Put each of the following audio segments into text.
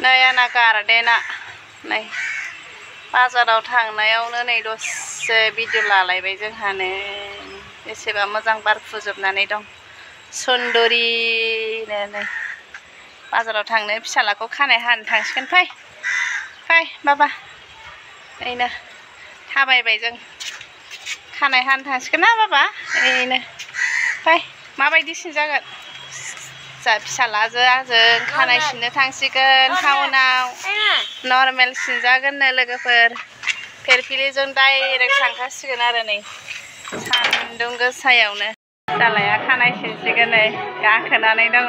नै आंना गार्डेना नै बाजाराव थांनायावनो नै दसे भिडिअ लालायबाय जोंहानो बेसेबा मोजां बार फुजोबनानै दं सुन्दरिनो नै बाजाराव थांनो फिसालाखौ खानाय हानो थांसिगोन फै फै बाबा ओइनो थाबायबाय जों खानाय हानो थांसिगोन ना बाबा ओइनो फै माबायदि सिनजागोन जा फिसालाजों आंजों खानाय सिननो थांसिगोन टाउनाव नर्मेल सिनजागोननो लोगोफोर फिरफिलिजों डाइरेक्ट थांखासिगोन आरो नै सान्दुं गोसायावनो फिसालाया खानाय सिनसिगोन नै गाखोनानै दङ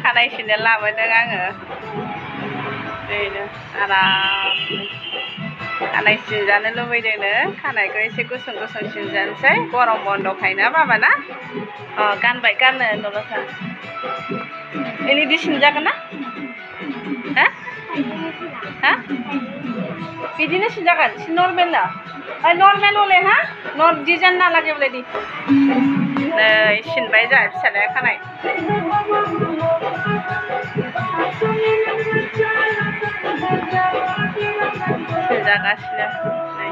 खानाय सिननो लाबोदों आङो ओरैनो आराम खानाय सिनजानो लुबैदोंनो खानायखौ एसे गुसुं गुसुं सिनजानोसै गरम बन्दखायना बाबा ना अ गानबाय गाननो नल'था एलइडि सिनजागोन ना हा हा बिदिनो सिनजागोन नर्मेल ना नर्मेल हले हा नर डिजाइन ना लागे बोले दी नै सिनबाय जा फिसालाया खानाय सिनजागासिनो नै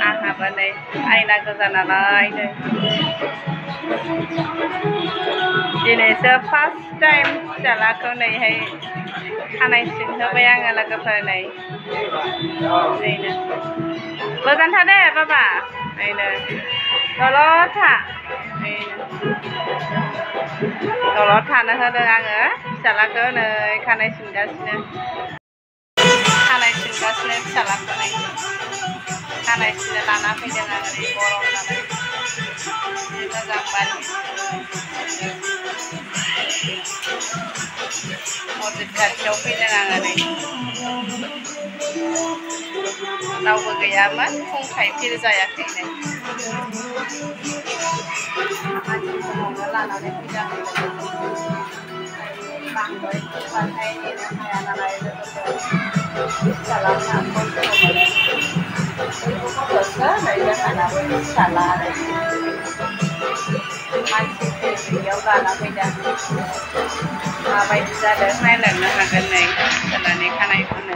आंहाबो नै आयना गोजा नालाय नै दिनैसो फार्स्ट टाइम फिसालाखौ नैहाय खानाय सिनहोबाय आङो लोगोफोर नै ओरैनो मोजांथार दे बाबा ओरैनो दलद था दलद थानो होदों आङो फिसालाखौ नै खानाय सिनगासिनो फिसालाखौ नै खानाय सिननो लाना फैदों आङो नै गरम नालाय मोजां बारि मस्जिद खाथियाव फैदों आङो नै रावबो गैयामोन फुंखाय फिर जायाखै नै खामानि समावनो लानानै फैदों बांद्राय फुंबाथाय नेनो हाया नालाय फिसालाफ्रा खस्थ' मोनो बयबो गथ'सो नै जोंहानाबो फिसाला आरो मानसि गैयियाव लाना फैदों माबायदि जादों नायलांनो हागोन नै फिसालानि खानायखौनो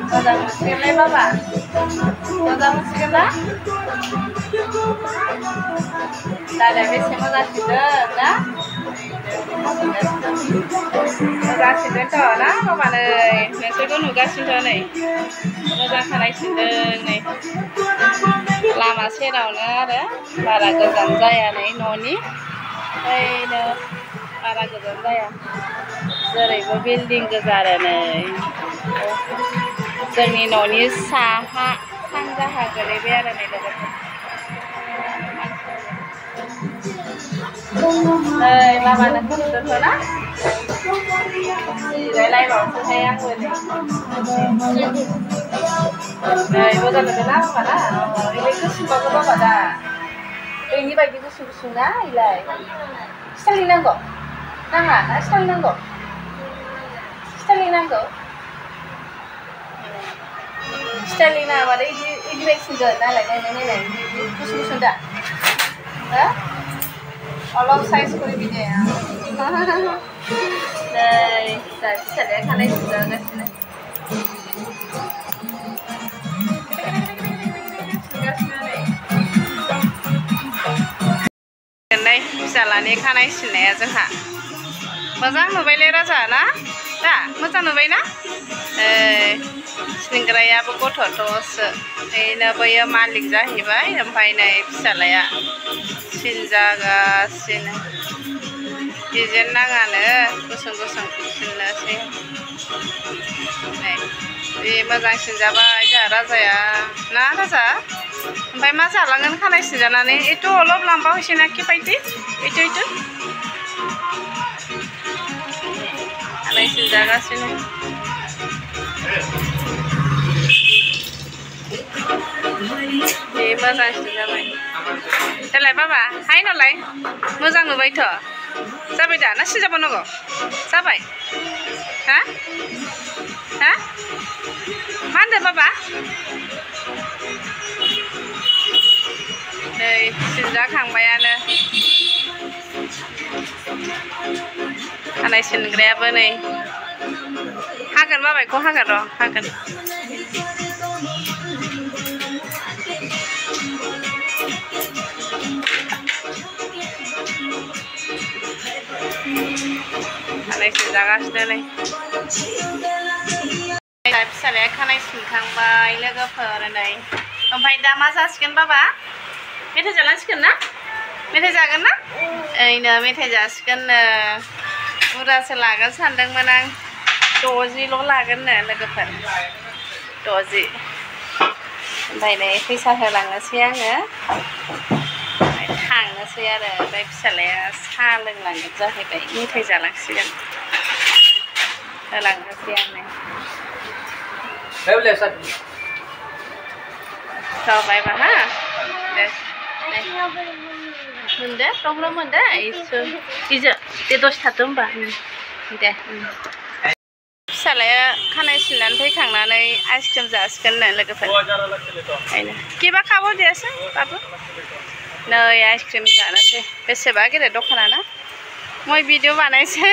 मोजां मोनसिगोनलै बाबा मोजां मोनसिगोन ना दादा बेसे मोजां सिनदों ना नुगासिनोथ' ना बाबा नै नोंसोरबो नुगासिनोथ' नै मोजां खानाय सिनदों नै लामा सेरावनो आरो बारा गोजान जाया नै न'नि ओरैनो बारा गोजान जाया जेरैबो बिल्डिं गोजा आरो नै जोंनि न'नि साहा सानजाहा गोलैबाय आरो नै लोगोफोर नै बाबा नोंखौ नुदोंथ' ना जिरायलायबावसोहाय आंबो नै मोजां नुदों ना बाबा ना ओरै गुसुंबाबो बाबा दा बैनि बायदि गुसुं गुसुं ना इलाय स्टाइलनि नांगौ नाङा ना स्टाइल नांगौ स्टाइलनि नांगौ स्टाइलनि नाङाबालाय इदि बायदि सिनगोन नालाय नायनाय गुसुं गुसुं दा हो अलप साइज করে দিলে এই फिसालाया खानाय सिनजागासिनो नै फिसालानि खानाय सिननाया जोंहा मोजां नुबायलै राजा ना दा मोजां नुबाय ना सिनग्रायाबो गथ'थ'सो बेनो बैयो मालिक जाहैबाय ओमफ्राय नै फिसालाया सिनजागासिनो डिजाइन नाङानो गुसुं गुसुं सिननोसै नै बे मोजां सिनजाबाय जोंहा राजाया ना राजा ओमफ्राय मा जालांगोन खानाय सिनजानानै एथ' अलप लांबावहैसै ना किबायदि एथ' खानाय सिनजागासिनो बे मोजां सिनजाबाय देलाय बाबा हाय नलाय मोजां नुबायथ' जाबाय दा ना सिनजाबावनांगौ जाबाय हा हा हा मा होनदों बाबा नै सिनजाखांबायानो खानाय सिनग्रायाबो नै हागोन बाबायखौ हागोन र' हागोन खानाय सिनजागासिनो नै फिसालाया खानाय सिनखांबाय लोगोफोर नै ओमफ्राय दा मा जासिगोन बाबा मेथाइ जालांसिगोन ना मेथाइ जागोन ना ओइनो मेथाइ जासिगोननो बुरजासो लागोन सानदोंमोन आं 60ल' लागोननो लोगोफोर 60 ओमफ्राय नै फैसा होलांनोसै आङो थांनोसै आरो ओमफ्राय फिसालाया साहा लोंलांगोन जाहैबाय मेथाइ जालांसिगोन होलांनोसै आङो जाबाय बा हा दे मोनदो दंल' मोनदो इसो इजो दे दसे थाथ' होमबा दे फिसालाया खानाय सिननानै फैखांनानै आइसक्रिम जासिगोननो लोगोफोर ओंखायनो किबा खाबो देयासै बाबु नै आइसक्रिम जानोसै बेसेबा गेदेर दखाना ना मैं भिडिअ बानायसै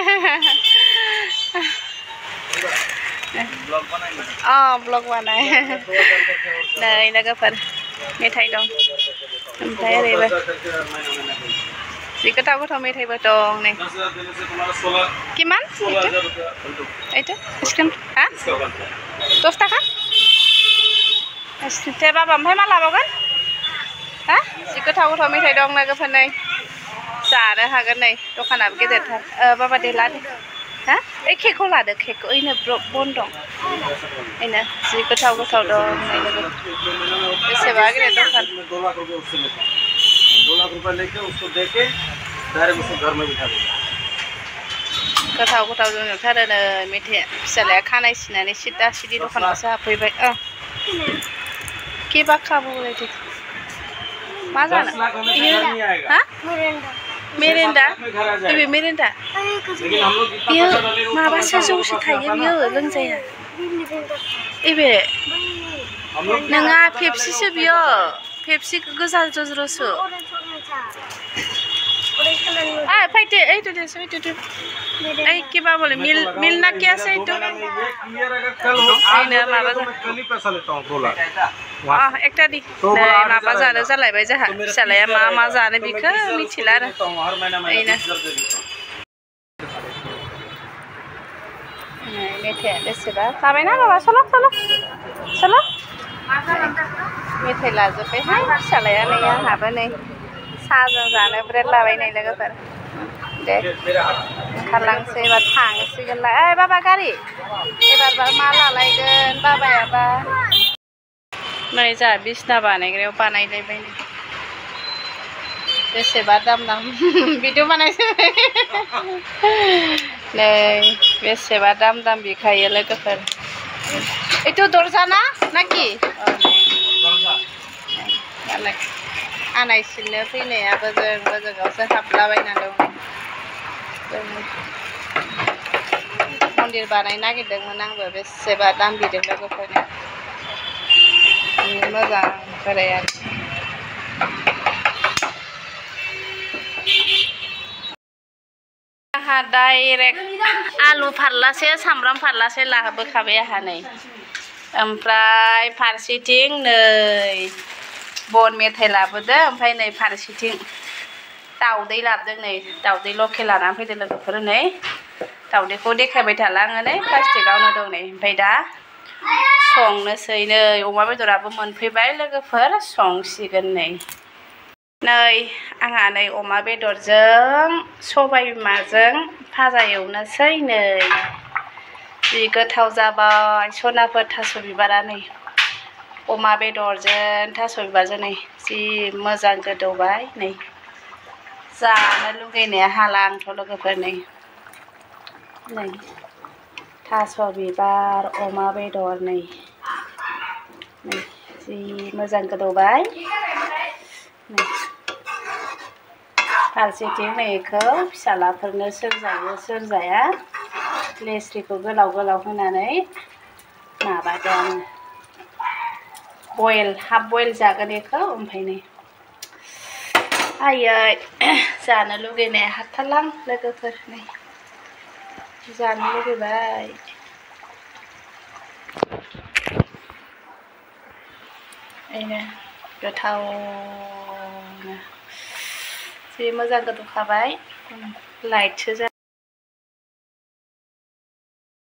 ब्लग बानाय नै लोगोफोर मेथाइ दं ओमफ्राय ओरैबो जि गोथाव गोथाव मेथाइबो दं नै किमान এইটো आइसक्रिम हा 10 टाका दे बाबा ओमफ्राय मा लाबावगोन हा जि गोथाव गोथाव मेथाइ दं लोगोफोर नै जानो हागोन नै दखानाबो गेदेरथार बाबा दे ला दे हा ओइ केकखौ लादो केकखौ ओइनो बन दं ओइनो जि गोथाव गोथाव दं नै लोगो बेसेबा गेदेर दखान 2 लाख रुपए लेके उसको देके डायरेक्ट उसको घर में बिठा देगा गोथाव गोथाव जोंथारो नै मेथाइया फिसालाया खानाय सिननानै सिदा सिदि दखानावसो हाबफैबाय केबा खाबो बायदि मा जानो हा मेरेन्दा इबे मेरेन्दा बियो माबासो जौसो थायो बियो लोंजाया इबे नङा पेप्सिसो बियो पेप्सि गोजा जज्रसो फाइटे এইটো দেছো এইটো এই কিবা বলে মিল না কি আছে এইটো এইনা মাবা একটা দি नै माबा जानो जालायबाय जोहा फिसालाया मा जानो बिखो मिथिला आरो এইना मेथाइया बेसेबा लाबायना बाबा सल' मेथाइ लाजोब्बायहाय फिसालाया नै आंहाबो नै साहाजों जानो ब्रेड लाबाय नै लोगोफोर दे ओंखारलांसै एबार थांसिगोनलाय ओइ बाबा गारि एबार मा लालायगोन बाबायाबा नै जोंहा बिसना बानायग्रायाव बानायलायबाय बेसेबा दाम भिडिअ बानायसै नै बेसेबा दाम बिखायो लोगोफोर এইটো दरजा ना नाकि खानाय सिननो फैनायाबो जों बोजोङावसो हाबलाबायना दं मन्दिर बानायनो नागिरदोंमोन आंबो बेसेबा दाम बिदों लोगोफोरनो मोजां बोराया आहा डाइरेक्ट आलु फारलासे सामब्राम फारलासे लाबोखाबाय आहा नै ओमफ्राय फारसेथिं नै बन मेथाइ लाबोदो ओमफ्राय नै फारसेथिं दाउदै लाबोदों नै दाउदै लकेल लानानै फैदो लोगोफोर नै दाउदैखौ देखायबाय थाला आङो नै प्लास्टिकआवनो दं नै ओमफ्राय दा संनोसै नै अमा बेदराबो मोनफैबाय लोगोफोर संसिगोन नै आंहा नै अमा बेदरजों सबाय बिमाजों भाजा एवनोसै नै जि गोथाव जाबाय सनाफोर थास' बिबारा नै अमा बेदरजों थास' बिबारजों नै जि मोजां गोदौबाय नै जानो लुगैनाया हाला आंथ' लोगोफोर नै थास' बिबार अमा बेदर नै जि मोजां गोदौबाय फारसेथिं नै बेखौ फिसालाफोरनो सोर जायो सोर जाया लेस्रिखौ गोलाव गोलाव होनानै माबादों आङो बयल हाफ बयल जागोन बेखौ ओमफ्राय नै आयै जानो लुगैनाया हाथारलां लोगोफोर नै जानो लुगैबाय ओरैनो गोथावनो जि मोजां गोदौखाबाय लाइटसो